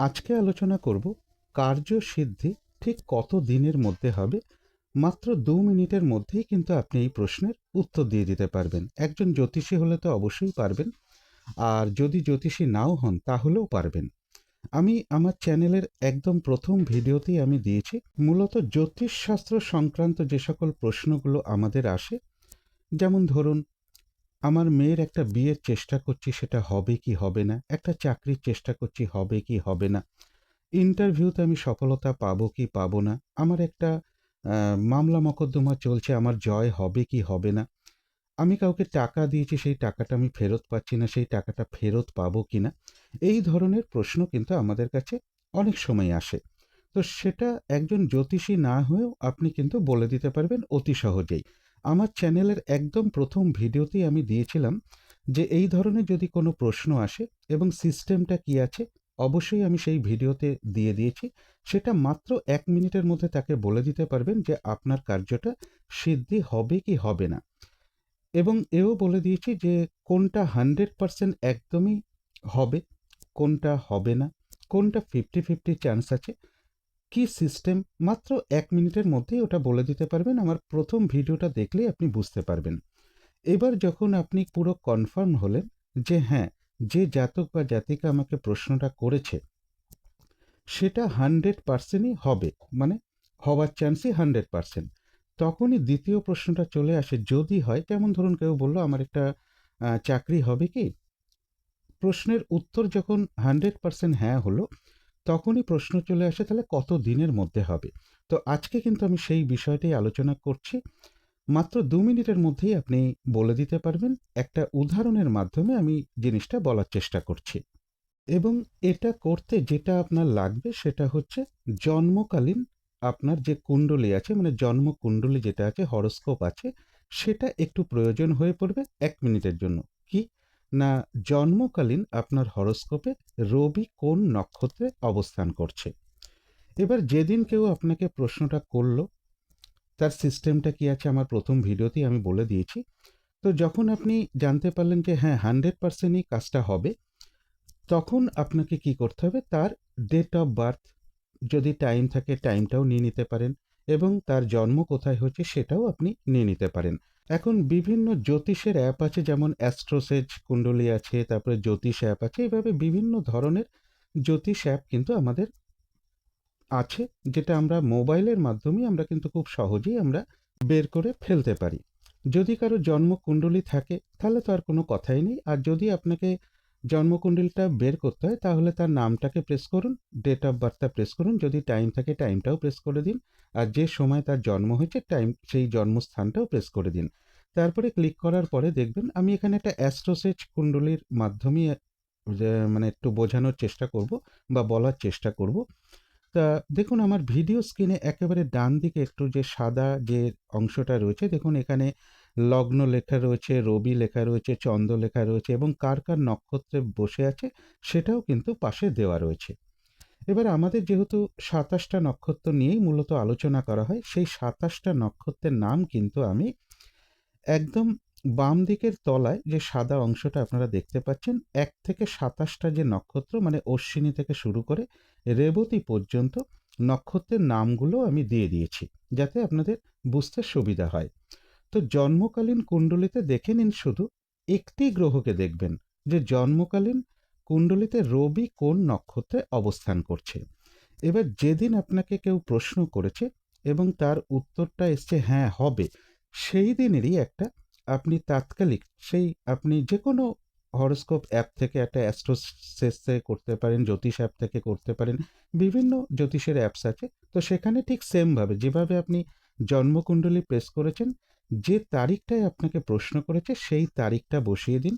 আজকে আলোচনা করব কার্যসিদ্ধি ঠিক কত দিনের মধ্যে হবে। মাত্র ২ মিনিটের মধ্যেই কিন্তু আপনি এই প্রশ্নের উত্তর দিয়ে দিতে পারবেন। একজন জ্যোতিষী হলে তো অবশ্যই পারবেন, আর যদি জ্যোতিষী নাও হন তাহলেও পারবেন। আমি আমার চ্যানেলের একদম প্রথম ভিডিওতেই আমি দিয়েছি মূলত জ্যোতিষশাস্ত্র সংক্রান্ত যে সকল প্রশ্নগুলো আমাদের আসে। যেমন ধরুন, আমার মেয়ের একটা বিয়ের চেষ্টা করছি, সেটা হবে কি হবে না, একটা চাকরির চেষ্টা করছি, হবে কি হবে না, ইন্টারভিউতে আমি সফলতা পাবো কি পাবো না, আমার একটা মামলা মকদ্দমা চলছে, আমার জয় হবে কি হবে না, আমি কাউকে টাকা দিয়েছি, সেই টাকাটা আমি ফেরত পাচ্ছি না, সেই টাকাটা ফেরত পাবো কি না। এই ধরনের প্রশ্ন কিন্তু আমাদের কাছে অনেক সময় আসে। তো সেটা একজন জ্যোতিষী না হয়েও আপনি কিন্তু বলে দিতে পারবেন অতি সহজেই। আমার চ্যানেলের একদম প্রথম ভিডিওতেই আমি দিয়েছিলাম যে এই ধরনের যদি কোনো প্রশ্ন আসে এবং সিস্টেমটা কি আছে, অবশ্যই আমি সেই ভিডিওতে দিয়ে দিয়েছি। সেটা মাত্র ১ মিনিটের মধ্যে তাকে বলে দিতে পারবেন যে আপনার কার্যটা সিদ্ধি হবে কি হবে না। এবং এও বলে দিয়েছি যে কোনটা 100% একদমই হবে, কোনটা হবে না, কোনটা 50-50 চান্স আছে, কি সিস্টেম, মাত্র ১ মিনিটের মধ্যেই ওটা বলে দিতে পারবেন। আমার প্রথম ভিডিওটা দেখলেই আপনি বুঝতে পারবেন। এবার যখন আপনি পুরো কনফার্ম হলেন যে হ্যাঁ, যে জাতক বা জাতিকা আমাকে প্রশ্নটা করেছে সেটা 100%ই হবে, মানে হওয়ার চান্সই 100%, তখনই দ্বিতীয় প্রশ্নটা চলে আসে যদি হয়। যেমন ধরুন, কেউ বলল আমার একটা চাকরি হবে কি? প্রশ্নের উত্তর যখন 100% হ্যাঁ হলো, তখনই প্রশ্ন চলে আসে তাহলে কত দিনের মধ্যে হবে। তো আজকে কিন্তু আমি সেই বিষয়টাই আলোচনা করছি। মাত্র ২ মিনিটের মধ্যেই আপনি বলে দিতে পারবেন। একটা উদাহরণের মাধ্যমে আমি জিনিসটা বলার চেষ্টা করছি। এবং এটা করতে যেটা আপনার লাগবে সেটা হচ্ছে জন্মকালীন আপনার যে কুণ্ডলী আছে, মানে জন্ম কুণ্ডলী যেটা আছে, হরোস্কোপ আছে, সেটা একটু প্রয়োজন হয়ে পড়বে ১ মিনিটের জন্য। কি না, জন্মকালীন আপনার হরোস্কোপে রবি কোন নক্ষত্রে অবস্থান করছে। এবার যেদিন কেউ আপনাকে প্রশ্নটা করলো, তার সিস্টেমটা কি আছে আমার প্রথম ভিডিওতেই আমি বলে দিয়েছি। তো যখন আপনি জানতে পারলেন যে হ্যাঁ 100%ই কাজটা হবে, তখন আপনাকে কি করতে হবে, তার ডেট অফ বার্থ, যদি টাইম থাকে টাইমটাও নিয়ে নিতে পারেন, এবং তার জন্ম কোথায় হয়েছে সেটাও আপনি নিয়ে নিতে পারেন। এখন বিভিন্ন জ্যোতিষের অ্যাপ আছে, যেমন অ্যাস্ট্রোসেজ কুণ্ডলী আছে, তারপরে জ্যোতিষ অ্যাপ আছে, এভাবে বিভিন্ন ধরনের জ্যোতিষ অ্যাপ কিন্তু আমাদের আছে, যেটা আমরা মোবাইলের মাধ্যমে আমরা কিন্তু খুব সহজেই আমরা বের করে ফেলতে পারি। যদি কারো জন্মকুণ্ডলী থাকে তাহলে তো আর কোনো কথাই নেই। আর যদি আপনাকে জন্মকুণ্ডলীটা বের করতে হয় তাহলে তার নামটাকে প্রেস করুন, ডেট অফ বার্থটা প্রেস করুন, যদি টাইম থাকে টাইমটাও প্রেস করে দিন, আর যে সময় তার জন্ম হয়েছে টাইম সেই জন্মস্থানটাও প্রেস করে দিন। তারপরে ক্লিক করার পরে দেখবেন আমি এখানে একটা অ্যাস্ট্রোসেজ কুণ্ডলীর মাধ্যমে মানে একটু বোঝানোর চেষ্টা করব বা বলার চেষ্টা করব। তা দেখুন, আমার ভিডিও স্ক্রিনে একেবারে ডান দিকে একটু যে সাদা যে অংশটা রয়েছে, দেখুন এখানে লগ্ন লেখা রয়েছে, রবি লেখা রয়েছে, চন্দ্র লেখা রয়েছে, এবং কার কার নক্ষত্রে বসে আছে সেটাও কিন্তু পাশে দেওয়া রয়েছে। এবার আমাদের যেহেতু ২৭টা নক্ষত্র নিয়েই মূলত আলোচনা করা হয়, সেই ২৭টা নক্ষত্রের নাম কিন্তু আমি একদম বাম দিকের তলায় যে সাদা অংশটা আপনারা দেখতে পাচ্ছেন, ১ থেকে ২৭টা যে নক্ষত্র, মানে অশ্বিনী থেকে শুরু করে রেবতী পর্যন্ত নক্ষত্রের নামগুলো আমি দিয়ে দিয়েছি, যাতে আপনাদের বুঝতে সুবিধা হয়। তো জন্মকালীন কুণ্ডলিতে দেখে নিন, শুধু একটি গ্রহকে দেখবেন যে জন্মকালীন কুণ্ডলিতে রবি কোন নক্ষত্রে অবস্থান করছে। এবার যেদিন আপনাকে কেউ প্রশ্ন করেছে এবং তার উত্তরটা এসছে হ্যাঁ হবে, সেই দিনেরই একটা আপনি তাৎকালিক সেই আপনি যে কোনো হরোস্কোপ অ্যাপ থেকে, একটা অ্যাস্ট্রোসেস থেকে করতে পারেন, জ্যোতিষ অ্যাপ থেকে করতে পারেন, বিভিন্ন জ্যোতিষের অ্যাপস আছে। তো সেখানে ঠিক সেমভাবে যেভাবে আপনি জন্মকুণ্ডলী প্রেস করেছেন, যে তারিখটায় আপনাকে প্রশ্ন করেছে সেই তারিখটা বসিয়ে দিন,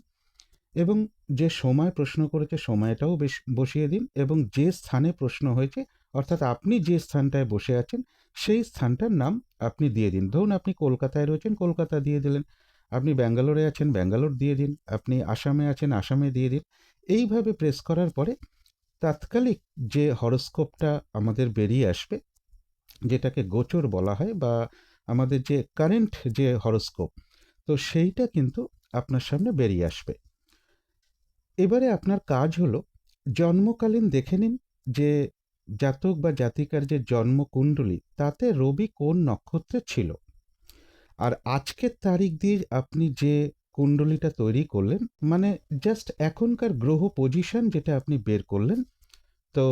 এবং যে সময় প্রশ্ন করেছে সময়টাও বসিয়ে দিন, এবং যে স্থানে প্রশ্ন হয়েছে অর্থাৎ আপনি যে স্থানটায় বসে আছেন সেই স্থানটার নাম আপনি দিয়ে দিন। ধরুন আপনি কলকাতায় রয়েছেন, কলকাতা দিয়ে দিলেন, আপনি ব্যাঙ্গালোরে আছেন, ব্যাঙ্গালোর দিয়ে দিন, আপনি আসামে আছেন, আসামে দিয়ে দিন। এইভাবে প্রেস করার পরে তাৎকালিক যে হরোস্কোপটা আমাদের বেরিয়ে আসবে, যেটাকে গোচর বলা হয়, বা আমাদের যে কারেন্ট যে হরোস্কোপ, তো সেইটা কিন্তু আপনার সামনে বেরিয়ে আসবে। এবারে আপনার কাজ হলো জন্মকালীন দেখে নিন যে জাতক বা জাতিকার যে জন্মকুণ্ডলী তাতে রবি কোন নক্ষত্রে ছিল, আর আজকের তারিখ দিয়ে আপনি যে কুণ্ডলীটা তৈরি করলেন, মানে জাস্ট এখনকার গ্রহ পজিশন যেটা আপনি বের করলেন, তো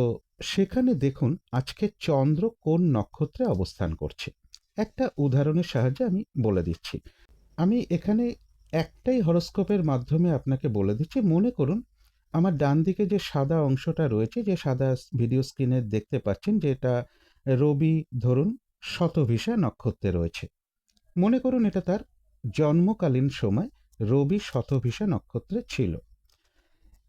সেখানে দেখুন আজকে চন্দ্র কোন নক্ষত্রে অবস্থান করছে। একটা উদাহরণের সাহায্যে আমি বলে দিচ্ছি। আমি এখানে একটাই হরোস্কোপের মাধ্যমে আপনাকে বলে দিচ্ছি। মনে করুন আমার ডান দিকে যে সাদা অংশটা রয়েছে, যে সাদা ভিডিও স্ক্রিনে দেখতে পাচ্ছেন, যে এটা রবি ধরুন শতভিষা নক্ষত্রে রয়েছে। মনে করুন এটা তার জন্মকালীন সময় রবি শতভিষা নক্ষত্রে ছিল।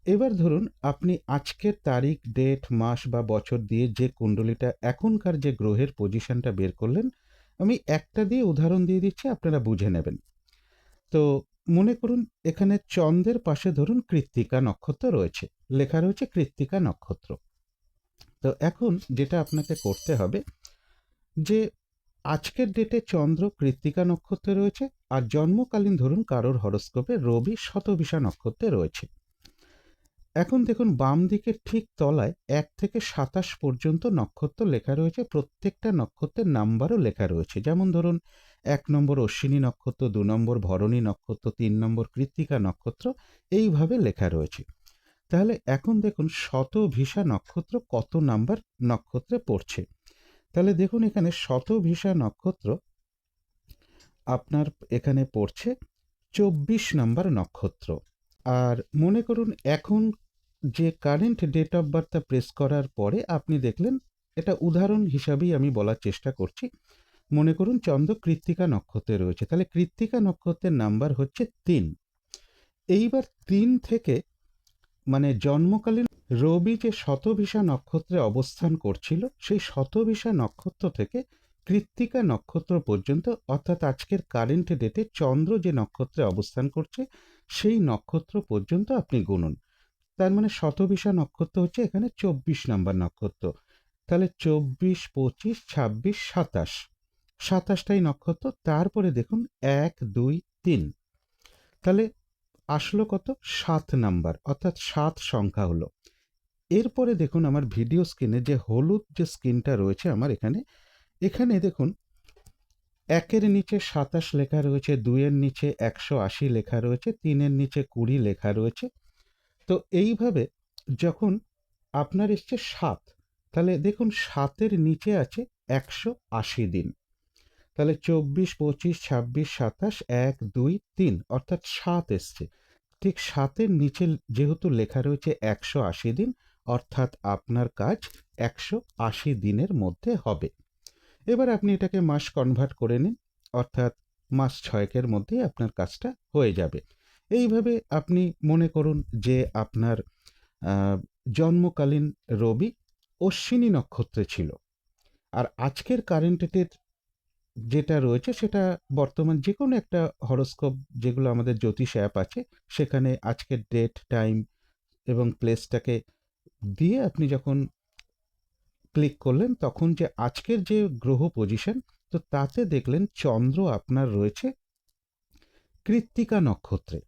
এবার ধরুন আপনি আজকের তারিখ, ডেট, মাস বা বছর দিয়ে যে কুণ্ডলীটা এখনকার যে গ্রহের পজিশনটা বের করলেন, আমি একটা দিয়ে উদাহরণ দিয়ে দিচ্ছি, আপনারা বুঝে নেবেন। তো মনে করুন এখানে চন্দ্রের পাশে ধরুন কৃত্তিকা নক্ষত্র রয়েছে, লেখা রয়েছে কৃত্তিকা নক্ষত্র। তো এখন যেটা আপনাকে করতে হবে, যে আজকের ডেটে চন্দ্র কৃত্তিকা নক্ষত্রে রয়েছে, আর জন্মকালীন ধরুন কারোর হরোস্কোপে রবি শতভিষা নক্ষত্রে রয়েছে। এখন দেখুন বাম দিকের ঠিক তলায় 1 থেকে 27 পর্যন্ত নক্ষত্র লেখা রয়েছে, প্রত্যেকটা নক্ষত্রের নাম্বারও লেখা রয়েছে। যেমন ধরুন 1 নম্বর অশ্বিনী নক্ষত্র, 2 নম্বর ভরণী নক্ষত্র, 3 নম্বর কৃত্তিকা নক্ষত্র, এইভাবে লেখা রয়েছে। তাহলে এখন দেখুন শতভিষা নক্ষত্র কত নাম্বার নক্ষত্রে পড়ছে। তাহলে দেখুন এখানে শতভিষা নক্ষত্র আপনার এখানে পড়ছে 24 নাম্বার নক্ষত্র। আর মনে করুন এখন যে কারেন্ট ডেট অফ বার্থটা প্রেস করার পরে আপনি দেখলেন, এটা উদাহরণ হিসাবেই আমি বলার চেষ্টা করছি। মনে করুন চন্দ্র কৃত্তিকা নক্ষত্রে রয়েছে, তাহলে কৃত্তিকা নক্ষত্রের নাম্বার হচ্ছে 3। এইবার 3 থেকে, মানে জন্মকালীন রবি যে শতভিষা নক্ষত্রে অবস্থান করছিল, সেই শতভিষা নক্ষত্র থেকে কৃত্তিকা নক্ষত্র পর্যন্ত, অর্থাৎ আজকের কারেন্ট ডেটে চন্দ্র যে নক্ষত্রে অবস্থান করছে সেই নক্ষত্র পর্যন্ত আপনি গুনুন। তার মানে শতভিষা নক্ষত্র হচ্ছে এখানে 24 নাম্বার নক্ষত্র। তাহলে 24, 25, 26, 27, 27টাই নক্ষত্র। তারপরে দেখুন 1, 2, 3, তাহলে আসলো কত? 7 নাম্বার, অর্থাৎ 7 সংখ্যা হলো। এরপরে দেখুন আমার ভিডিও স্ক্রিনে যে হলুদ যে স্ক্রিনটা রয়েছে আমার এখানে, এখানে দেখুন 1 এর নিচে 27 লেখা রয়েছে, 2 এর নিচে 180 লেখা রয়েছে, 3 এর নিচে 20 লেখা রয়েছে। তো এইভাবে যখন আপনার এসছে 7, তাহলে দেখুন 7 এর নিচে আছে 180 দিন। তাহলে 24, 25, 26, 27, 1, 2, 3, অর্থাৎ 7 এসছে। ঠিক 7 এর নিচে যেহেতু লেখা রয়েছে 180 দিন, অর্থাৎ আপনার কাজ 180 দিনের মধ্যে হবে। এবার আপনি এটাকে মাস কনভার্ট করে নিন, অর্থাৎ মাস 6 মধ্যেই আপনার কাজটা হয়ে যাবে। এইভাবে আপনি মনে করুন যে আপনার জন্মকালীন রবি অশ্বিনী নক্ষত্রে ছিল, আর আজকের কারেন্ট ডেটের যেটা রয়েছে সেটা বর্তমান যে কোনো একটা হরোস্কোপ, যেগুলো আমাদের জ্যোতিষ অ্যাপ আছে, সেখানে আজকের ডেট, টাইম এবং প্লেসটাকে দিয়ে আপনি যখন ক্লিক করলেন, তখন যে আজকের যে গ্রহ পজিশন, তো তাতে দেখলেন চন্দ্র আপনার রয়েছে কৃত্তিকা নক্ষত্রে।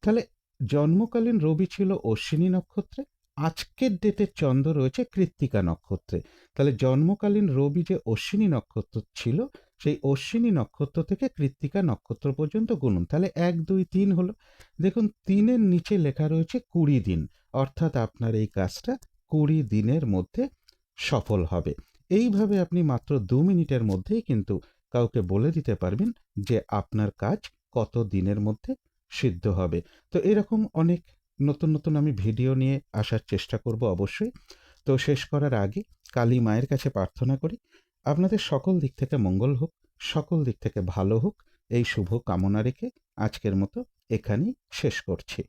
তাহলে জন্মকালীন রবি ছিল অশ্বিনী নক্ষত্রে, আজকের ডেটের চন্দ্র রয়েছে কৃত্তিকা নক্ষত্রে। তাহলে জন্মকালীন রবি যে অশ্বিনী নক্ষত্র ছিল, সেই অশ্বিনী নক্ষত্র থেকে কৃত্তিকা নক্ষত্র পর্যন্ত গুনুন। তাহলে 1, 2, 3 হলো। দেখুন 3 এর নিচে লেখা রয়েছে 20 দিন, অর্থাৎ আপনার এই কাজটা 20 দিনের মধ্যে সফল হবে। এইভাবে আপনি মাত্র 2 মিনিটের মধ্যেই কিন্তু কাউকে বলে দিতে পারবেন যে আপনার কাজ কত দিনের মধ্যে সিদ্ধ হবে। তো এরকম অনেক নতুন নতুন আমি ভিডিও নিয়ে আসার চেষ্টা করব অবশ্যই। তো শেষ করার আগে কালী মায়ের কাছে প্রার্থনা করি, আপনাদের সকল দিক থেকে মঙ্গল হোক, সকল দিক থেকে ভালো হোক, এই শুভ কামনা রেখে আজকের মতো এখানেই শেষ করছি।